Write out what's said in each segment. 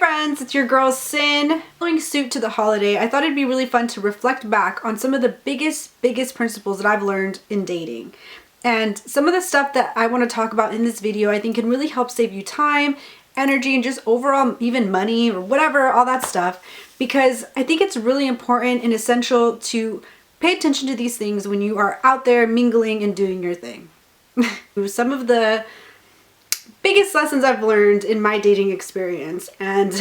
friends, it's your girl Sin. Following suit to the holiday, I thought it'd be really fun to reflect back on some of the biggest principles that I've learned in dating. And some of the stuff that I want to talk about in this video I think can really help save you time, energy, and just overall even money or whatever, all that stuff. Because I think it's really important and essential to pay attention to these things when you are out there mingling and doing your thing. Some of the biggest lessons I've learned in my dating experience, and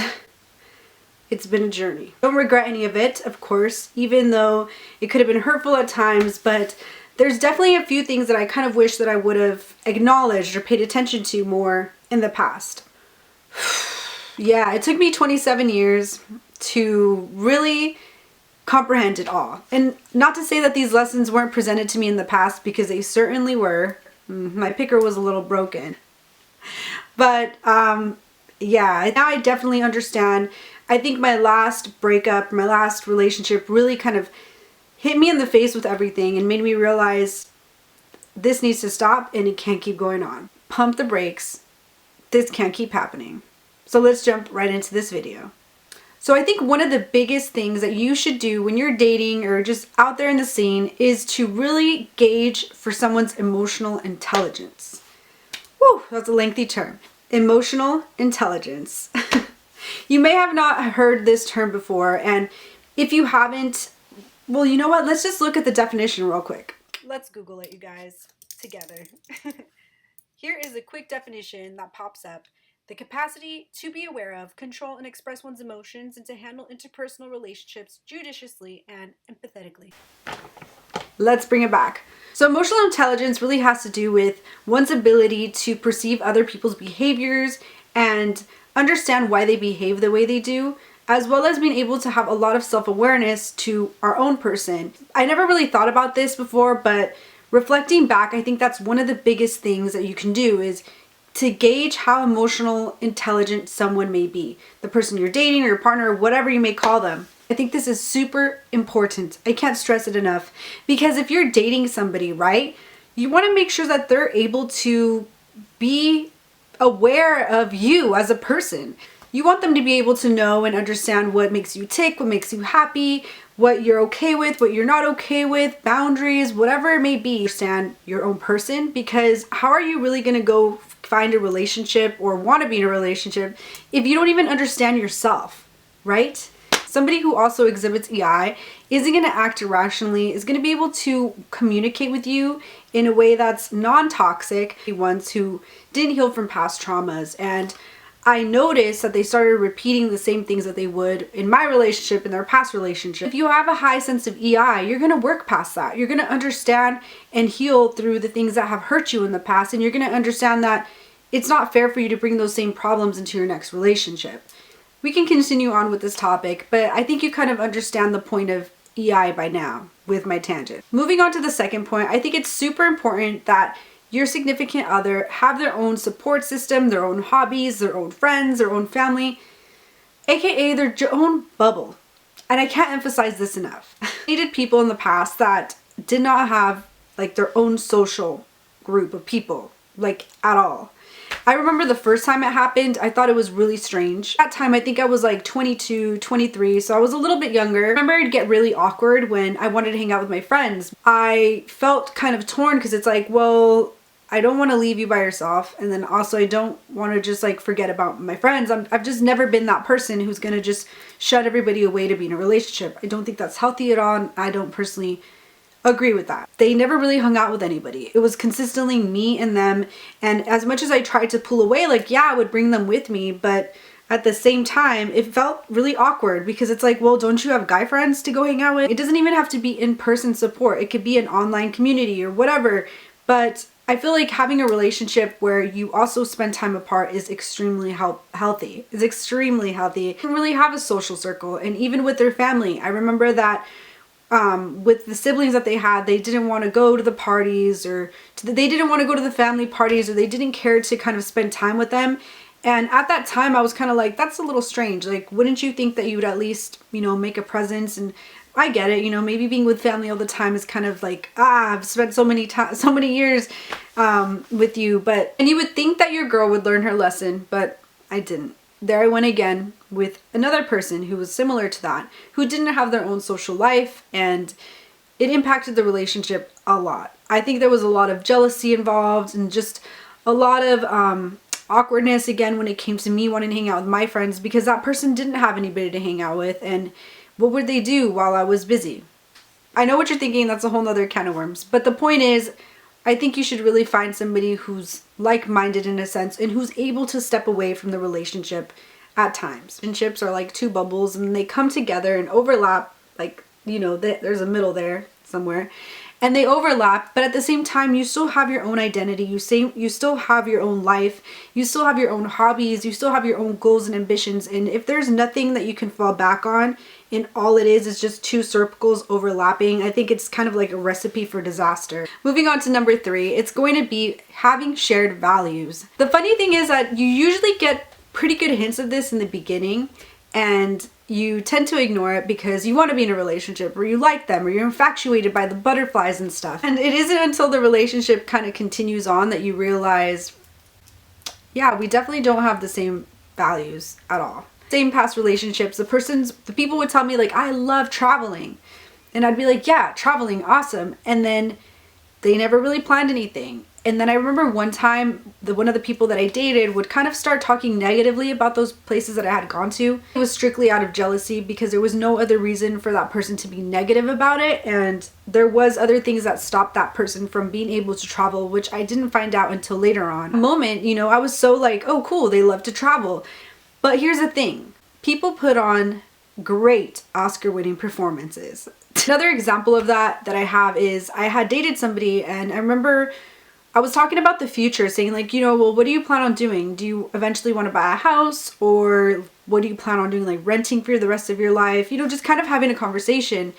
it's been a journey. Don't regret any of it, of course, even though it could have been hurtful at times, but there's definitely a few things that I kind of wish that I would have acknowledged or paid attention to more in the past. Yeah, it took me 27 years to really comprehend it all. And not to say that these lessons weren't presented to me in the past, because they certainly were. My picker was a little broken. But yeah, now I definitely understand. I think my last breakup, my last relationship really kind of hit me in the face with everything and made me realize this needs to stop and it can't keep going on. Pump the brakes. This can't keep happening. So let's jump right into this video. So I think one of the biggest things that you should do when you're dating or just out there in the scene is to really gauge for someone's emotional intelligence. Whew, that's a lengthy term. Emotional intelligence. You may have not heard this term before, and if you haven't, well, you know what? Let's just look at the definition real quick. Let's Google it, you guys, together. Here is a quick definition that pops up. The capacity to be aware of, control, and express one's emotions, and to handle interpersonal relationships judiciously and empathetically. Let's bring it back. So emotional intelligence really has to do with one's ability to perceive other people's behaviors and understand why they behave the way they do, as well as being able to have a lot of self-awareness to our own person. I never really thought about this before, but reflecting back, I think that's one of the biggest things that you can do is to gauge how emotional intelligent someone may be. The person you're dating or your partner, or whatever you may call them. I think this is super important. I can't stress it enough. Because if you're dating somebody, right, you want to make sure that they're able to be aware of you as a person. You want them to be able to know and understand what makes you tick, what makes you happy, what you're okay with, what you're not okay with, boundaries, whatever it may be. Understand your own person, because how are you really going to go find a relationship or want to be in a relationship if you don't even understand yourself, right? Somebody who also exhibits EI isn't going to act irrationally, is going to be able to communicate with you in a way that's non-toxic. Ones who didn't heal from past traumas, and I noticed that they started repeating the same things that they would in my relationship, in their past relationship. If you have a high sense of EI, you're going to work past that. You're going to understand and heal through the things that have hurt you in the past, and you're going to understand that it's not fair for you to bring those same problems into your next relationship. We can continue on with this topic, but I think you kind of understand the point of EI by now with my tangent. Moving on to the second point, I think it's super important that your significant other have their own support system, their own hobbies, their own friends, their own family, aka their own bubble. And I can't emphasize this enough. I dated people in the past that did not have like their own social group of people, like at all. I remember the first time it happened, I thought it was really strange. At that time, I think I was like 22, 23, so I was a little bit younger. I remember it'd get really awkward when I wanted to hang out with my friends. I felt kind of torn because it's like, well, I don't want to leave you by yourself, and then also I don't want to just like forget about my friends. I've just never been that person who's going to just shut everybody away to be in a relationship. I don't think that's healthy at all, and I don't personally agree with that. They never really hung out with anybody. It was consistently me and them, and as much as I tried to pull away, like, yeah, I would bring them with me, but at the same time, it felt really awkward because it's like, well, don't you have guy friends to go hang out with? It doesn't even have to be in-person support. It could be an online community or whatever, but I feel like having a relationship where you also spend time apart is extremely healthy. It's extremely healthy. You can really have a social circle, and even with their family. I remember that with the siblings that they had, they didn't want to go to the parties, or they didn't want to go to the family parties, or they didn't care to kind of spend time with them. And at that time, I was kind of like, that's a little strange. Like, wouldn't you think that you would at least, you know, make a presence? And I get it, you know, maybe being with family all the time is kind of like, I've spent so many years with you, and you would think that your girl would learn her lesson, but I didn't. there I went again with another person who was similar to that, who didn't have their own social life, and it impacted the relationship a lot. I think there was a lot of jealousy involved and just a lot of awkwardness again when it came to me wanting to hang out with my friends, because that person didn't have anybody to hang out with, and what would they do while I was busy? I know what you're thinking, that's a whole nother can of worms, but the point is, I think you should really find somebody who's like-minded in a sense and who's able to step away from the relationship at times. Relationships are like two bubbles and they come together and overlap, like, you know, there's a middle there somewhere, and they overlap, but at the same time you still have your own identity, you still have your own life, you still have your own hobbies, you still have your own goals and ambitions, and if there's nothing that you can fall back on and all it is just two circles overlapping, I think it's kind of like a recipe for disaster. Moving on to number 3, it's going to be having shared values. The funny thing is that you usually get pretty good hints of this in the beginning, and you tend to ignore it because you want to be in a relationship or you like them or you're infatuated by the butterflies and stuff. And it isn't until the relationship kind of continues on that you realize, yeah, we definitely don't have the same values at all. Same past relationships, the people would tell me like, I love traveling. And I'd be like, yeah, traveling, awesome. And then they never really planned anything. And then I remember one time, one of the people that I dated would kind of start talking negatively about those places that I had gone to. It was strictly out of jealousy because there was no other reason for that person to be negative about it. And there was other things that stopped that person from being able to travel, which I didn't find out until later on. The moment, you know, I was so like, oh cool, they love to travel. But here's the thing, people put on great Oscar-winning performances. Another example of that I have is I had dated somebody, and I remember I was talking about the future, saying like, you know, well, what do you plan on doing? Do you eventually want to buy a house, or what do you plan on doing, like renting for the rest of your life? You know, just kind of having a conversation.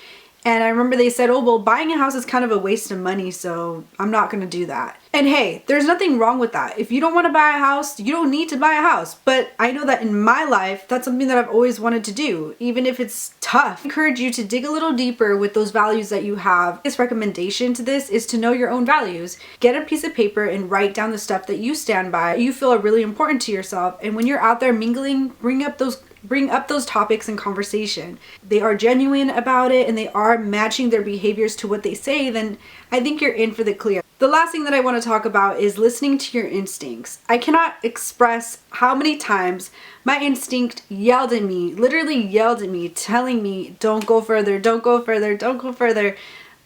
And I remember they said, oh, well, buying a house is kind of a waste of money, so I'm not going to do that. And hey, there's nothing wrong with that. If you don't want to buy a house, you don't need to buy a house. But I know that in my life, that's something that I've always wanted to do, even if it's tough. I encourage you to dig a little deeper with those values that you have. This recommendation to this is to know your own values. Get a piece of paper and write down the stuff that you stand by, you feel are really important to yourself. And when you're out there mingling, bring up those topics in conversation. They are genuine about it and they are matching their behaviors to what they say, then I think you're in for the clear. The last thing that I want to talk about is listening to your instincts. I cannot express how many times my instinct yelled at me, literally yelled at me, telling me, don't go further, don't go further, don't go further.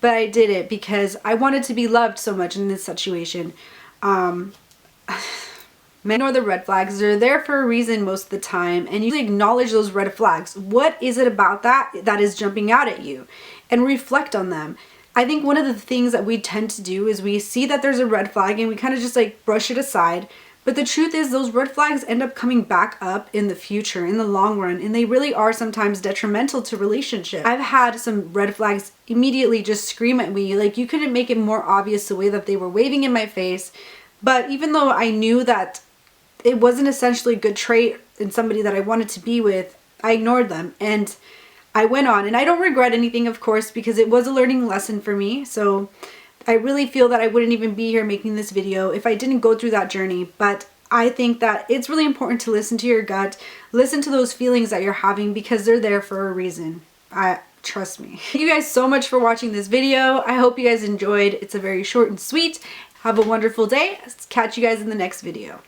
But I did it because I wanted to be loved so much in this situation. Ignore the red flags. They're there for a reason most of the time, and you acknowledge those red flags. What is it about that is jumping out at you? And reflect on them. I think one of the things that we tend to do is we see that there's a red flag and we kind of just like brush it aside. But the truth is those red flags end up coming back up in the future, in the long run, and they really are sometimes detrimental to relationships. I've had some red flags immediately just scream at me, like you couldn't make it more obvious the way that they were waving in my face. But even though I knew that it wasn't essentially a good trait in somebody that I wanted to be with, I ignored them and I went on. And I don't regret anything, of course, because it was a learning lesson for me. So I really feel that I wouldn't even be here making this video if I didn't go through that journey. But I think that it's really important to listen to your gut, listen to those feelings that you're having, because they're there for a reason. Trust me. Thank you guys so much for watching this video. I hope you guys enjoyed. It's a very short and sweet. Have a wonderful day. Catch you guys in the next video.